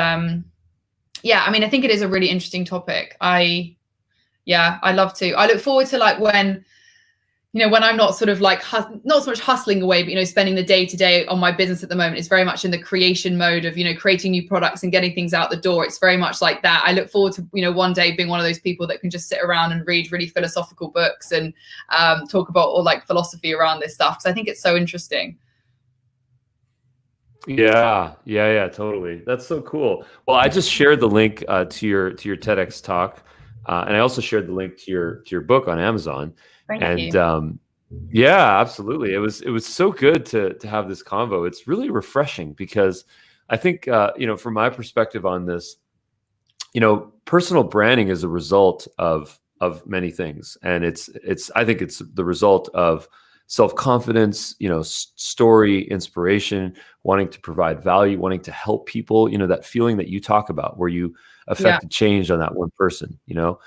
yeah, I mean, I think it is a really interesting topic. I love to. I look forward to, like, when, you know, when I'm not sort of like not so much hustling away, but, you know, spending the day to day on my business at the moment is very much in the creation mode of, you know, creating new products and getting things out the door. It's very much like that. I look forward to, you know, one day being one of those people that can just sit around and read really philosophical books and talk about all, like, philosophy around this stuff, because I think it's so interesting. Yeah, totally. That's so cool. Well, I just shared the link to your TEDx talk, and I also shared the link to your book on Amazon. Thank you. Yeah, absolutely. It was so good to have this convo. It's really refreshing, because I think you know, from my perspective on this, you know, personal branding is a result of many things, and I think it's the result of self-confidence, you know, story, inspiration, wanting to provide value, wanting to help people, you know, that feeling that you talk about where you affected change on that one person, you know,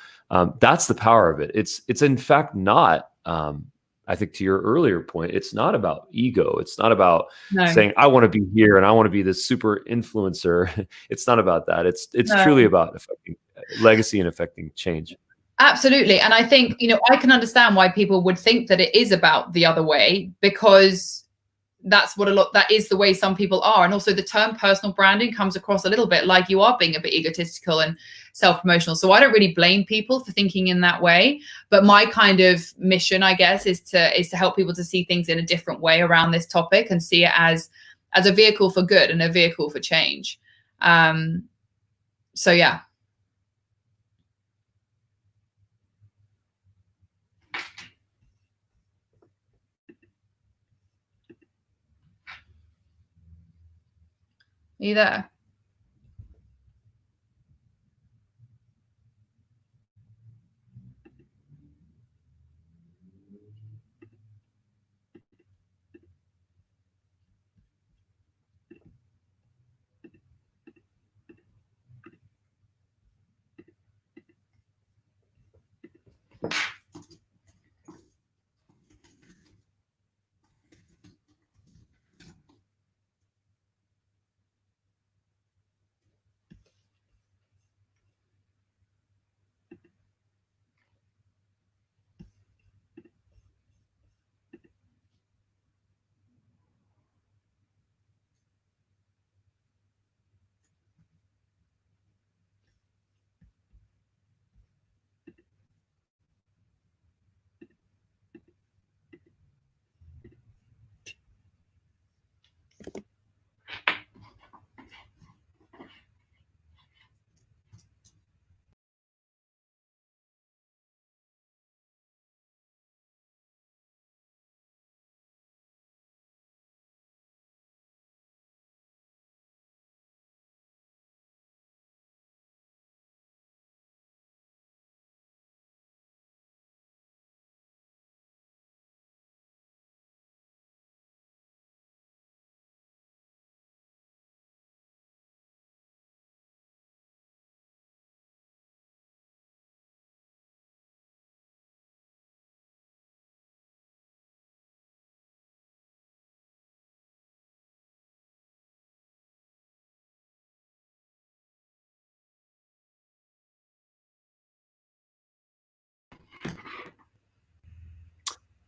that's the power of it. It's in fact not, I think, to your earlier point, it's not about ego. It's not about saying, I want to be here and I want to be this super influencer. It's not about that. It's truly about affecting legacy and affecting change. Absolutely. And I think, you know, I can understand why people would think that it is about the other way, because that is the way some people are. And also the term personal branding comes across a little bit like you are being a bit egotistical and self-promotional. So I don't really blame people for thinking in that way. But my kind of mission, I guess, is to help people to see things in a different way around this topic, and see it as a vehicle for good and a vehicle for change. So yeah. Are you there?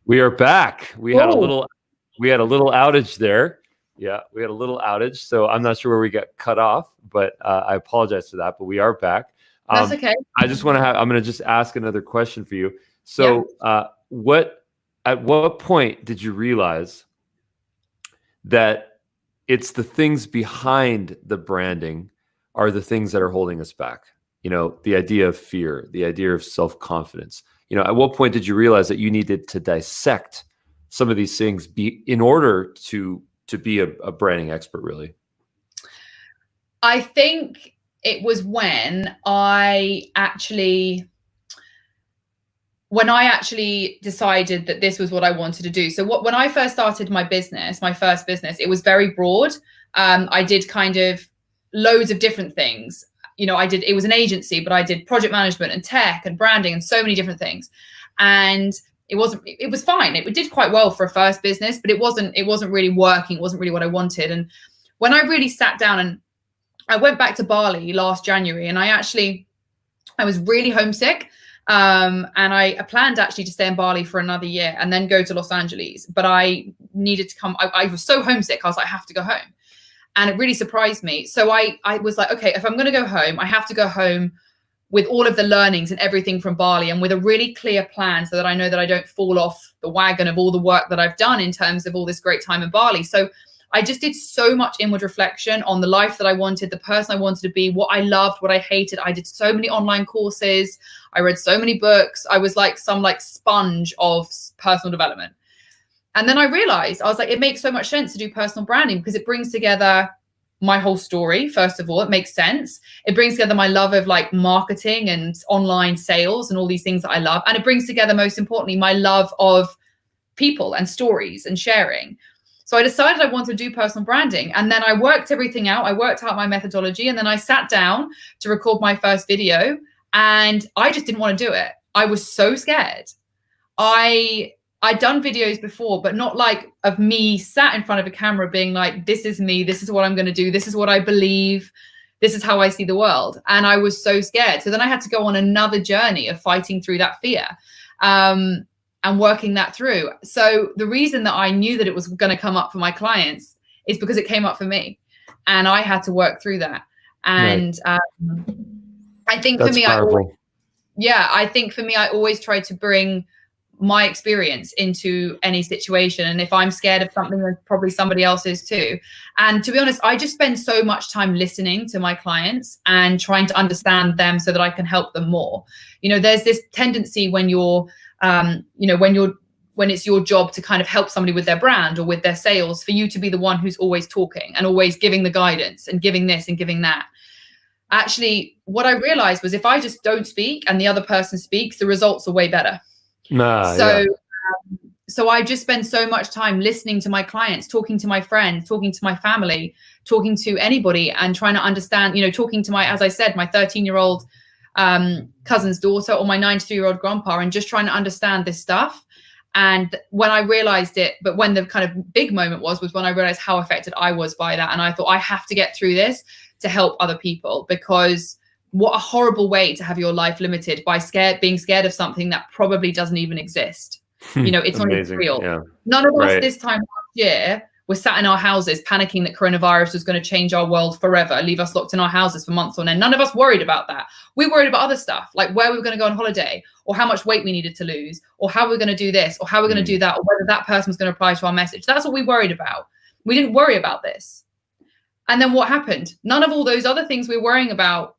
We are back. We had a little outage there. Yeah, we had a little outage. So I'm not sure where we got cut off, but I apologize for that. But we are back. That's okay. I'm going to just ask another question for you. So at what point did you realize that it's the things behind the branding are the things that are holding us back? The idea of fear, the idea of self-confidence. At what point did you realize that you needed to dissect some of these things in order to be a branding expert, really? I think it was when I actually decided that this was what I wanted to do. So when I first started my first business, it was very broad. I did kind of loads of different things. It was an agency, but I did project management and tech and branding and so many different things. And it was fine. It did quite well for a first business, but it wasn't really working. It wasn't really what I wanted. And when I really sat down, and I went back to Bali last January, and I was really homesick. And I planned actually to stay in Bali for another year and then go to Los Angeles. But I needed to come. I was so homesick. I was like, I have to go home. And it really surprised me. So I was like, okay, if I'm going to go home, I have to go home with all of the learnings and everything from Bali, and with a really clear plan so that I know that I don't fall off the wagon of all the work that I've done in terms of all this great time in Bali. So I just did so much inward reflection on the life that I wanted, the person I wanted to be, what I loved, what I hated. I did so many online courses. I read so many books. I was like some sponge of personal development. And then I realized, I was like, it makes so much sense to do personal branding because it brings together my whole story. First of all, it makes sense. It brings together my love of marketing and online sales and all these things that I love. And it brings together, most importantly, my love of people and stories and sharing. So I decided I wanted to do personal branding, and then I worked everything out. I worked out my methodology, and then I sat down to record my first video, and I just didn't want to do it. I was so scared. I'd done videos before, but not of me sat in front of a camera being like, this is me, this is what I'm going to do, this is what I believe, this is how I see the world. And I was so scared. So then I had to go on another journey of fighting through that fear. And working that through. So the reason that I knew that it was going to come up for my clients is because it came up for me, and I had to work through that. And right. I think that's for me, I think for me, I always try to bring my experience into any situation. And if I'm scared of something, then probably somebody else is too. And to be honest, I just spend so much time listening to my clients and trying to understand them so that I can help them more. There's this tendency when you're when it's your job to kind of help somebody with their brand or with their sales, for you to be the one who's always talking and always giving the guidance and giving this and giving that. Actually, what I realized was if I just don't speak and the other person speaks, the results are way better. So I just spend so much time listening to my clients, talking to my friends, talking to my family, talking to anybody, and trying to understand, talking to as I said, my 13-year-old cousin's daughter or my 93-year-old grandpa, and just trying to understand this stuff. And when I realized it, but when the kind of big moment was when I realized how affected I was by that. And I thought, I have to get through this to help other people, because what a horrible way to have your life limited by being scared of something that probably doesn't even exist. It's not even real. Yeah. None of us this time last year were sat in our houses panicking that coronavirus was going to change our world forever, leave us locked in our houses for months on end. None of us worried about that. We worried about other stuff, like where we were going to go on holiday, or how much weight we needed to lose, or how we're going to do this, or how we're going to do that, or whether that person was going to reply to our message. That's what we worried about. We didn't worry about this. And then what happened? None of all those other things we were worrying about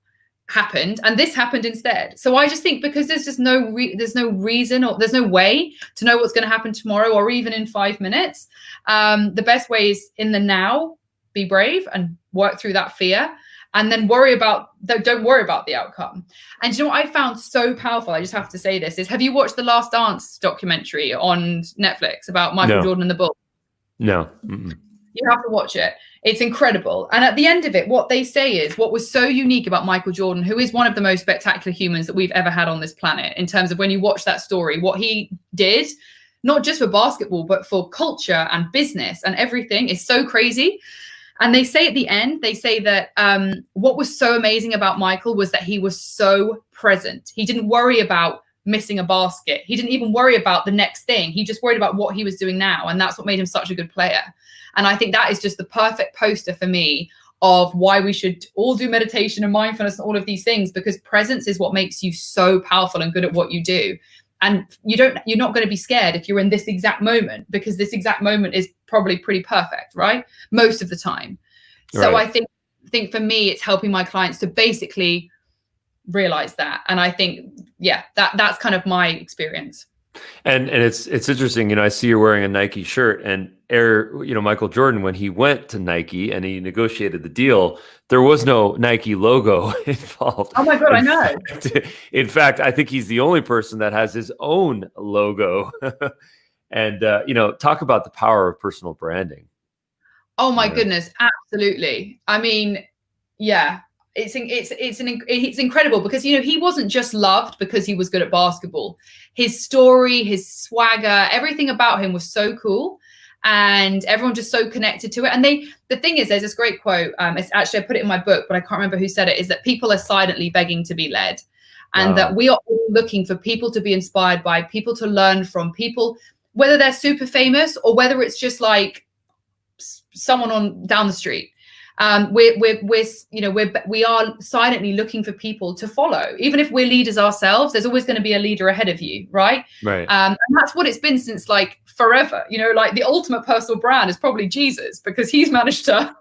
happened, and this happened instead. So I just think, because there's just no reason, or there's no way to know what's going to happen tomorrow or even in 5 minutes, the best way is in the now, be brave and work through that fear, and then don't worry about the outcome. And you know what I found so powerful, I just have to say this, is have you watched the Last Dance documentary on Netflix about Michael Jordan and the Bulls? No. Mm-mm. You have to watch it. It's incredible. And at the end of it, what they say is, what was so unique about Michael Jordan, who is one of the most spectacular humans that we've ever had on this planet, in terms of when you watch that story, what he did, not just for basketball, but for culture and business and everything, is so crazy. And they say at the end, they say that what was so amazing about Michael was that he was so present. He didn't worry about missing a basket. He didn't even worry about the next thing. He just worried about what he was doing now. And that's what made him such a good player. And I think that is just the perfect poster for me of why we should all do meditation and mindfulness and all of these things, because presence is what makes you so powerful and good at what you do. And you're not going to be scared if you're in this exact moment, because this exact moment is probably pretty perfect, right? Most of the time. So Right. I think for me, it's helping my clients to basically realize that. And I think, yeah, that's kind of my experience. And it's interesting, you know, I see you're wearing a Nike shirt, and Michael Jordan, when he went to Nike and he negotiated the deal, there was no Nike logo involved. Oh my God, I know. In fact, I think he's the only person that has his own logo. And talk about the power of personal branding. Oh my goodness, absolutely. I mean, yeah, it's incredible, because he wasn't just loved because he was good at basketball. His story, his swagger, everything about him was so cool, and everyone just so connected to it. And the thing is, there's this great quote. It's actually, I put it in my book, but I can't remember who said it. Is that people are silently begging to be led, and that we are all looking for people to be inspired by, people to learn from, people, whether they're super famous or whether it's just like someone on down the street. We are silently looking for people to follow. Even if we're leaders ourselves, there's always going to be a leader ahead of you, right? Right. And that's what it's been since like forever. Like the ultimate personal brand is probably Jesus, because he's managed to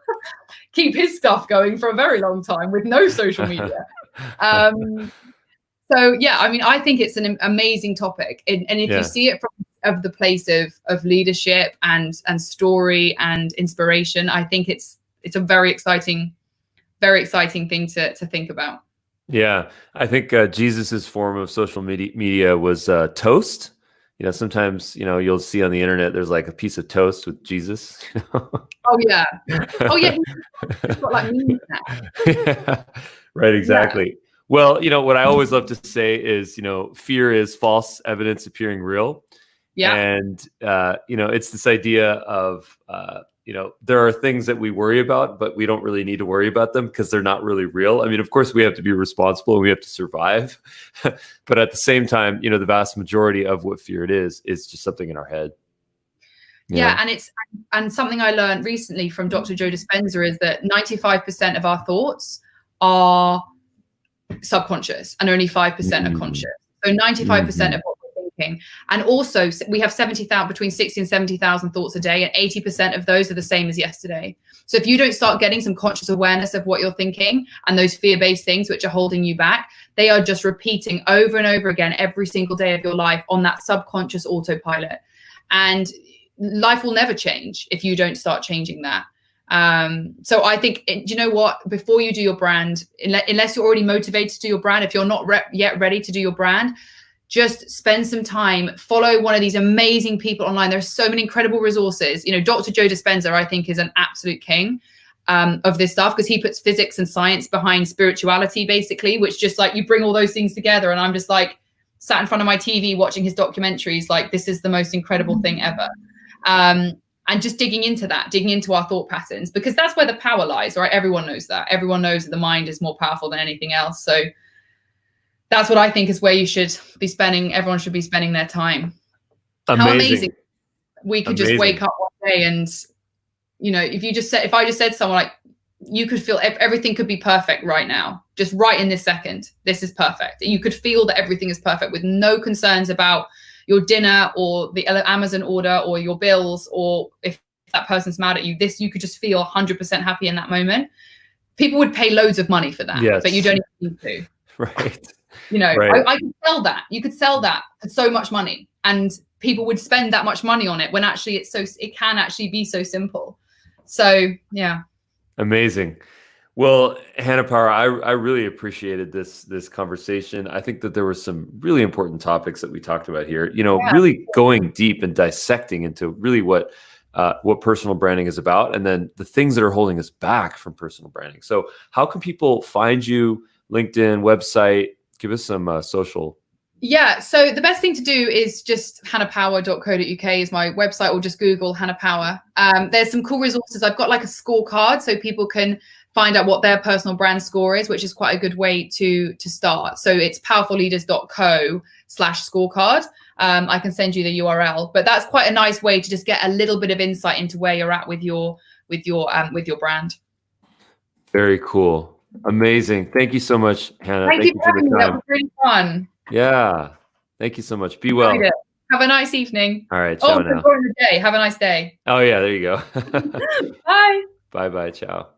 keep his stuff going for a very long time with no social media. So yeah, I mean, I think it's an amazing topic, and if you see it from the place of leadership and story and inspiration, I think it's a very exciting thing to think about. Yeah, I think Jesus's form of social media was toast. Sometimes you'll see on the internet there's like a piece of toast with Jesus. Oh yeah, he's got like memes now. Yeah, right, exactly. Yeah. Well, what I always love to say is, fear is false evidence appearing real. Yeah. And, it's this idea of, there are things that we worry about, but we don't really need to worry about them because they're not really real. I mean, of course, we have to be responsible and we have to survive. But at the same time, the vast majority of what fear it is just something in our head. Yeah, and something I learned recently from Dr. Joe Dispenza is that 95% of our thoughts are subconscious and only 5% are conscious. So 95% of what we're thinking. And also we have between 60 and 70,000 thoughts a day, and 80% of those are the same as yesterday. So if you don't start getting some conscious awareness of what you're thinking and those fear-based things which are holding you back, they are just repeating over and over again every single day of your life on that subconscious autopilot. And life will never change if you don't start changing that. So I think, do you know what, before you do your brand, unless you're already motivated to do your brand, if you're not yet ready to do your brand, just spend some time, follow one of these amazing people online. There's so many incredible resources. Dr. Joe Dispenza, I think, is an absolute king of this stuff, because he puts physics and science behind spirituality, basically, which just like you bring all those things together. And I'm just like sat in front of my TV watching his documentaries, like this is the most incredible thing ever. And just digging into our thought patterns, because that's where the power lies, right? Everyone knows that. Everyone knows that the mind is more powerful than anything else. So that's what I think is where everyone should be spending their time. How amazing we could just wake up one day and, if I just said to someone, like, you could feel everything could be perfect right now, just right in this second, this is perfect. You could feel that everything is perfect with no concerns about your dinner or the Amazon order or your bills, or if that person's mad at you, you could just feel 100% happy in that moment. People would pay loads of money for that, but you don't even need to. Right. Right. I could sell that. You could sell that for so much money, and people would spend that much money on it when actually it can actually be so simple. So yeah. Amazing. Well, Hannah Power, I really appreciated this conversation. I think that there were some really important topics that we talked about here, really going deep and dissecting into really what personal branding is about, and then the things that are holding us back from personal branding. So how can people find you? LinkedIn, website, give us some social. Yeah, so the best thing to do is just hannahpower.co.uk is my website, or just Google Hannah Power. There's some cool resources. I've got like a scorecard so people can find out what their personal brand score is, which is quite a good way to start. So it's powerfulleaders.co/scorecard. I can send you the URL, but that's quite a nice way to just get a little bit of insight into where you're at with your brand. Very cool. Amazing. Thank you so much, Hannah. Thank you for having me. That was really fun. Yeah. Thank you so much. Be well. Have a nice evening. All right. Ciao now. During the day. Have a nice day. Oh, yeah. There you go. Bye. Bye-bye. Ciao.